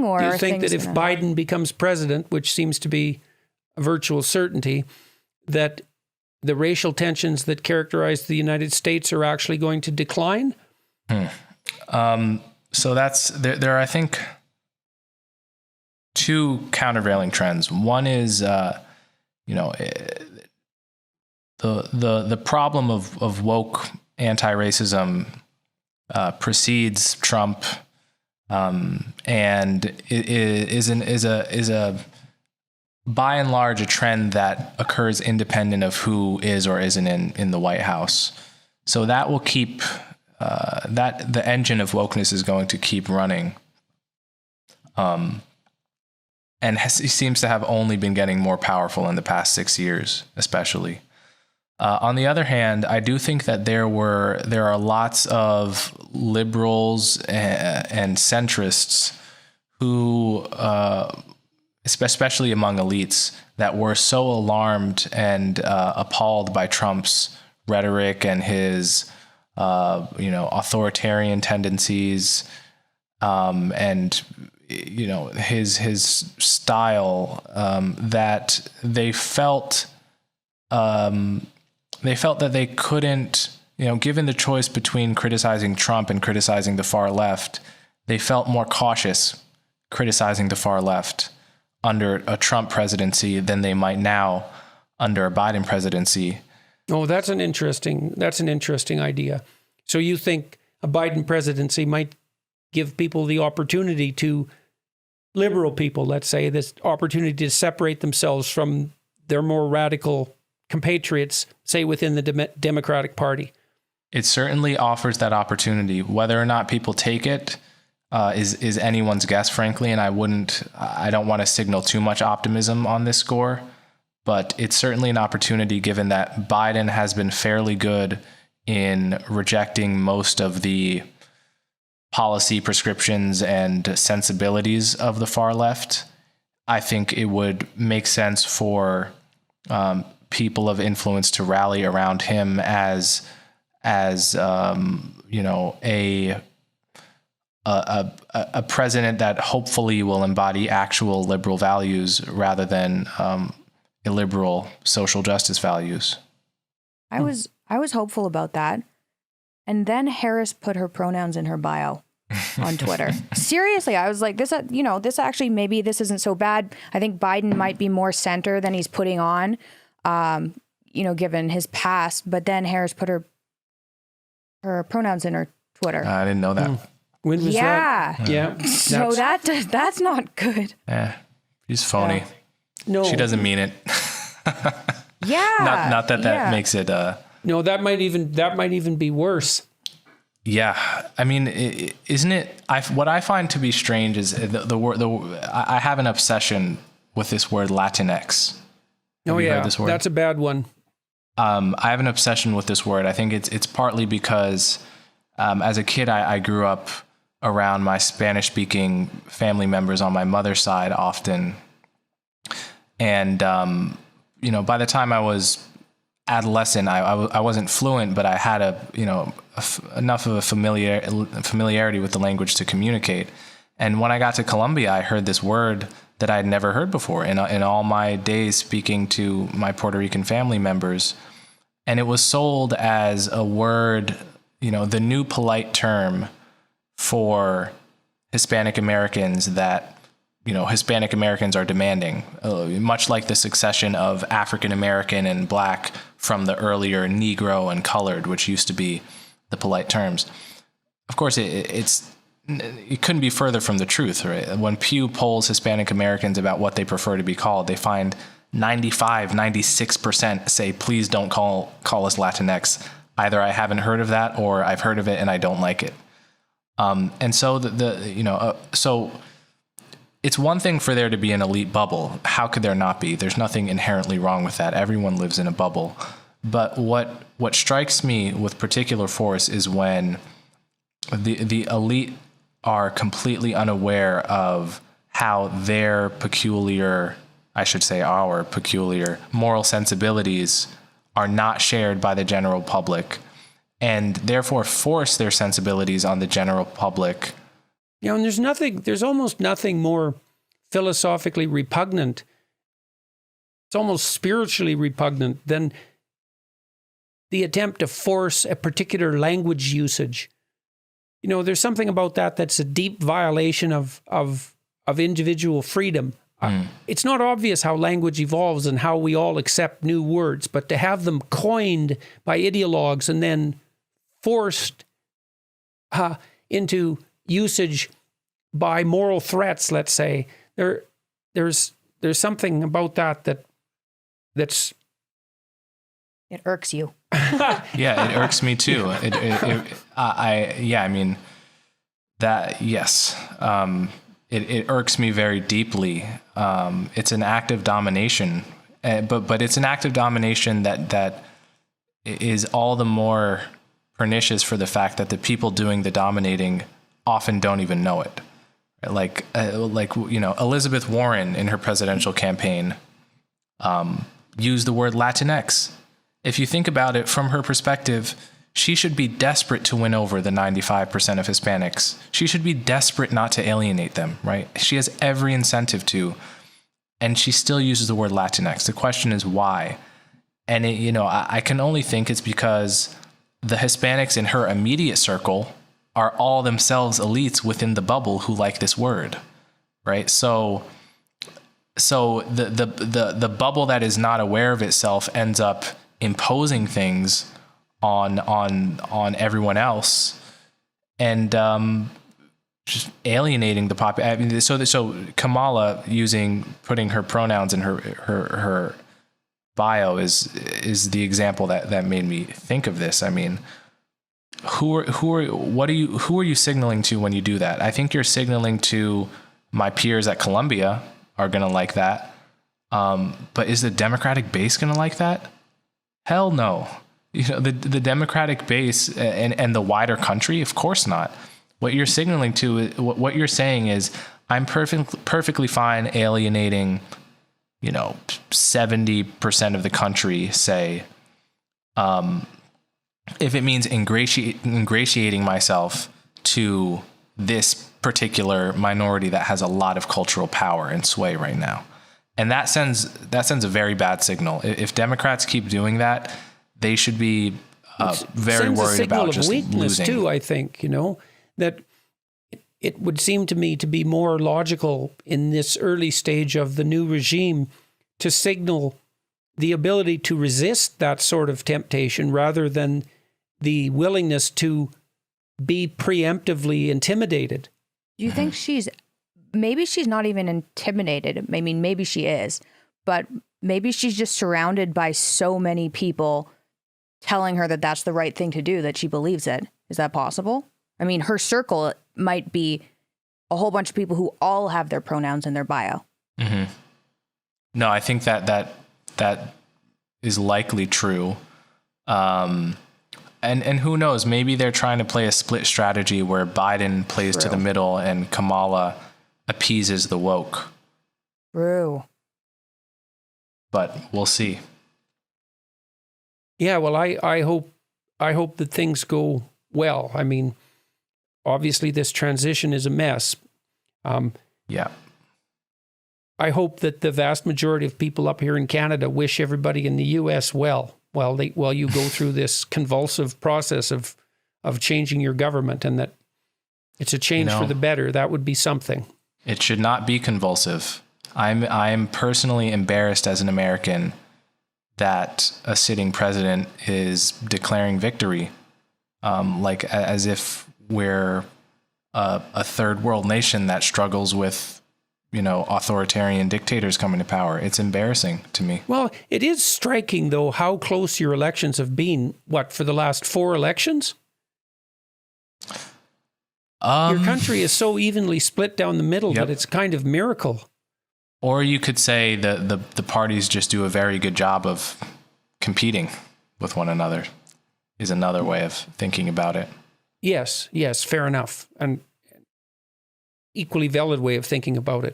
going, or do you think that if Biden becomes president, which seems to be a virtual certainty, that the racial tensions that characterize the United States are actually going to decline? So there are, I think, two countervailing trends. One is, the problem of woke anti-racism precedes Trump, and is a by and large a trend that occurs independent of who is or isn't in the White House. So that will keep that the engine of wokeness is going to keep running. And he seems to have only been getting more powerful in the past 6 years, especially. On the other hand, I do think that there are lots of liberals and centrists who, especially among elites, that were so alarmed and appalled by Trump's rhetoric and his, authoritarian tendencies, and his style, that they felt that they couldn't, given the choice between criticizing Trump and criticizing the far left, they felt more cautious criticizing the far left under a Trump presidency than they might now under a Biden presidency. Oh, that's an interesting idea. So you think a Biden presidency might give people the opportunity to, liberal people, let's say, this opportunity to separate themselves from their more radical compatriots, say within the Democratic Party? It certainly offers that opportunity. Whether or not people take it is anyone's guess, frankly, and I don't want to signal too much optimism on this score, but it's certainly an opportunity given that Biden has been fairly good in rejecting most of the policy prescriptions and sensibilities of the far left. I think it would make sense for people of influence to rally around him as a president that hopefully will embody actual liberal values rather than illiberal social justice values. I was hopeful about that. And then Harris put her pronouns in her bio on Twitter. Seriously, I was like, this actually, maybe this isn't so bad. I think Biden might be more center than he's putting on, given his past. But then Harris put her pronouns in her Twitter. I didn't know that. When was that? Yeah. So that's not good. Yeah, he's phony. Yeah. No, she doesn't mean it. Yeah. Not that makes it. No, that might even be worse. Yeah, I mean, isn't it? What I find to be strange is the word. I have an obsession with this word Latinx. Have you heard this word? That's a bad one. I have an obsession with this word. I think it's partly because as a kid I grew up around my Spanish-speaking family members on my mother's side often, and by the time I was adolescent, I wasn't fluent, but I had enough of a familiarity with the language to communicate. And when I got to Colombia, I heard this word that I'd never heard before in all my days speaking to my Puerto Rican family members. And it was sold as a word, the new polite term for Hispanic Americans that Hispanic Americans are demanding, much like the succession of African American and Black from the earlier Negro and colored, which used to be the polite terms. Of course, it couldn't be further from the truth, right? When Pew polls Hispanic Americans about what they prefer to be called, they find 96% say, please don't call us Latinx. Either I haven't heard of that or I've heard of it and I don't like it. And so so it's one thing for there to be an elite bubble. How could there not be? There's nothing inherently wrong with that. Everyone lives in a bubble. But what strikes me with particular force is when the elite are completely unaware of how their peculiar, our peculiar moral sensibilities are not shared by the general public, and therefore force their sensibilities on the general public And there's almost nothing more philosophically repugnant. It's almost spiritually repugnant than the attempt to force a particular language usage. There's something about that that's a deep violation of individual freedom. It's not obvious how language evolves and how we all accept new words, but to have them coined by ideologues and then forced into usage by moral threats, let's say, there's something about that's It irks you. Yeah, it irks me too. It irks me very deeply. It's an act of domination, but it's an act of domination that is all the more pernicious for the fact that the people doing the dominating often don't even know it. Like Elizabeth Warren in her presidential campaign used the word Latinx. If you think about it from her perspective, she should be desperate to win over the 95% of Hispanics. She should be desperate not to alienate them, right? She has every incentive to, and she still uses the word Latinx. The question is why? And I can only think it's because the Hispanics in her immediate circle are all themselves elites within the bubble who like this word, right? So the bubble that is not aware of itself ends up imposing things on everyone else, and just alienating the population. So Kamala putting her pronouns in her bio is the example that made me think of this. I mean, who are you signaling to when you do that? I think you're signaling to my peers at Columbia are going to like that. But is the Democratic base going to like that? Hell no. The Democratic base and the wider country, of course not. What you're signaling to, what you're saying is, I'm perfectly fine alienating, 70% of the country, say, if it means ingratiating myself to this particular minority that has a lot of cultural power and sway right now. And that sends a very bad signal. If Democrats keep doing that, they should be very worried about just losing. Too, I think, that it would seem to me to be more logical in this early stage of the new regime to signal the ability to resist that sort of temptation rather than the willingness to be preemptively intimidated. Do you think maybe she's not even intimidated? I mean, maybe she is, but maybe she's just surrounded by so many people telling her that that's the right thing to do that she believes it. Is that possible? I mean, her circle might be a whole bunch of people who all have their pronouns in their bio. Mm-hmm. No, I think that is likely true. And who knows, maybe they're trying to play a split strategy where Biden plays to the middle and Kamala appeases the woke. True. But we'll see. Yeah, well, I hope that things go well. I mean, obviously this transition is a mess. Yeah. I hope that the vast majority of people up here in Canada wish everybody in the U.S. well while you go through this convulsive process of changing your government, and that it's a change for the better. That would be something. It should not be convulsive. I'm personally embarrassed as an American that a sitting president is declaring victory, like as if we're a third world nation that struggles with, authoritarian dictators coming to power. It's embarrassing to me. Well, it is striking, though, how close your elections have been. What, for the last 4 elections? Your country is so evenly split down the middle that it's kind of miracle. Or you could say the parties just do a very good job of competing with one another, is another way of thinking about it. Yes, fair enough. An equally valid way of thinking about it.